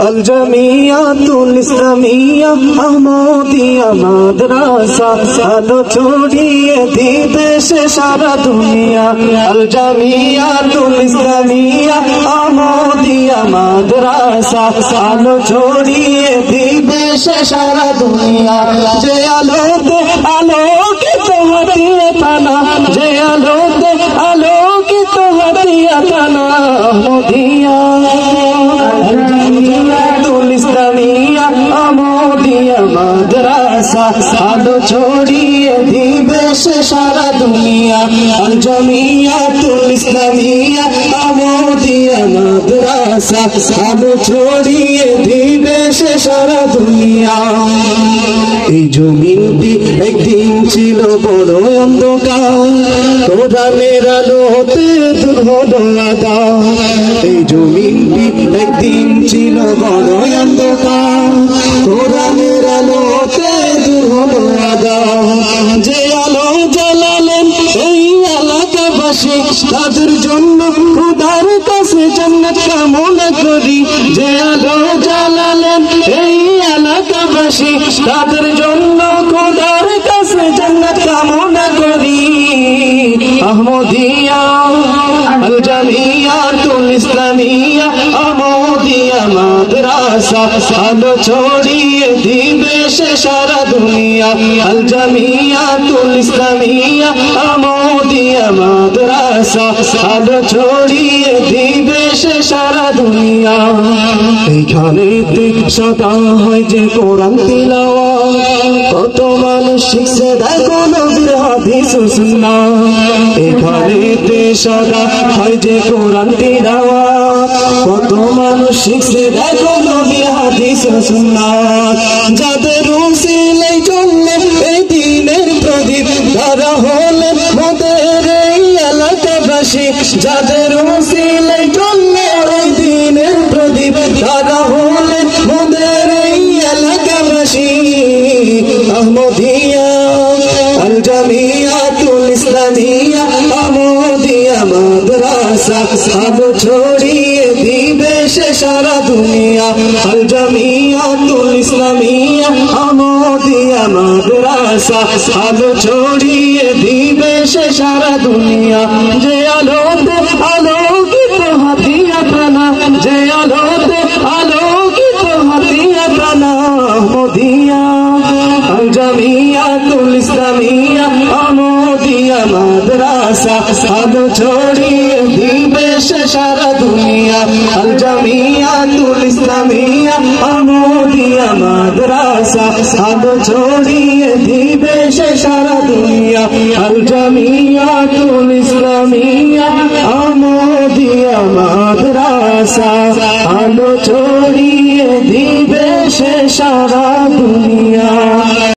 আল জামিয়াতুল ইসলামিয়া আহমদিয়া মাদ্রাসা আলো ছড়িয়ে দিবে সে সারা দুনিয়া। আল জামিয়াতুল ইসলামিয়া আহমদিয়া মাদ্রাসা আলো ছড়িয়ে দিবে সে সারা দুনিয়া। যে আলোতে আলোকিত হাতিয়া থানা, যে আলোতে আলোকিত হাতিয়া থানা আহমদিয়া। ইসলামিয়া আহমদিয়া মাদ্রাসা আলো ছড়িয়ে দিবে সে সারা দুনিয়া। আল জামিয়াতুল ইসলামিয়া আহমদিয়া মাদ্রাসা আলো ছড়িয়ে দিবে সে সারা দুনিয়া। এই জমিনটি একদিন ছিল বড় অন্ধকার, কোরআনের আলোতে দূর হলো আঁধার। এই জমিনটি একদিন ছিল বড় অন্ধকার, কোরআনের আলোতে দূর হলো আঁধার। যে আলো জ্বালালেন এই এলাকাবাসী, তাদের জন্য খোদার কাছে জান্নাত কামনা করি। যে আলো জ্বালালেন এই এলাকাবাসী, তাদের জন্য খোদার কাছে জান্নাত কামনা করি। আহমদিয়া আল জামিয়াতুল ইসলামিয়া আহমদিয়া মাদ্রাসা আলো ছড়িয়ে দিবে সে সারা দুনিয়া। আল জামিয়াতুল ইসলামিয়া আহমদিয়া মাদ্রাসা আলো ছড়িয়ে দিবে সে সারা দুনিয়া। এইখানেতে সদা হয় যে কোরআন তিলাওয়াত, কত মানুষ শিখছে দেখো নবীর হাদিস ও সুন্নাত। এখানেতে সদা হয় যে কোরআন তিলাওয়াত, কত মানুষ শিখছে দেখো নবীর হাদিস ও সুন্নাত। যাদের উসিলায় চললে এই দ্বীনের প্রদীপ, তারা হলেন মোদের এই এলাকাবাসী। যাদের উসিলায় চললে এই দ্বীনের প্রদীপ, তারা হলেন মোদের এই এলাকাবাসী। আহমদিয়া আল জামিয়াতুল ইসলামিয়া আহমদিয়া মাদ্রাসা আলো ছড়িয়ে দিবে সে সারা দুনিয়া। আল জামিয়াতুল ইসলামিয়া আহমদিয়া মাদ্রাসা আলো ছড়িয়ে দিবে সে সারা দুনিয়া। যে আলোতে আলোকিত হাতিয়া থানা, যে আলোতে আলোকিত হাতিয়া থানা আহমদিয়া। আল জামিয়াতুল ইসলামিয়া আহমদিয়া মাদ্রাসা আলো ছড়িয়ে দিবে সে সারা দুনিয়া। আল জামিয়াতুল ইসলামিয়া আহমদিয়া মাদ্রাসা আলো ছড়িয়ে দিবে সে সারা দুনিয়া। আল জামিয়াতুল ইসলামিয়া আহমদিয়া মাদ্রাসা আলো ছড়িয়ে দিবে সে সারা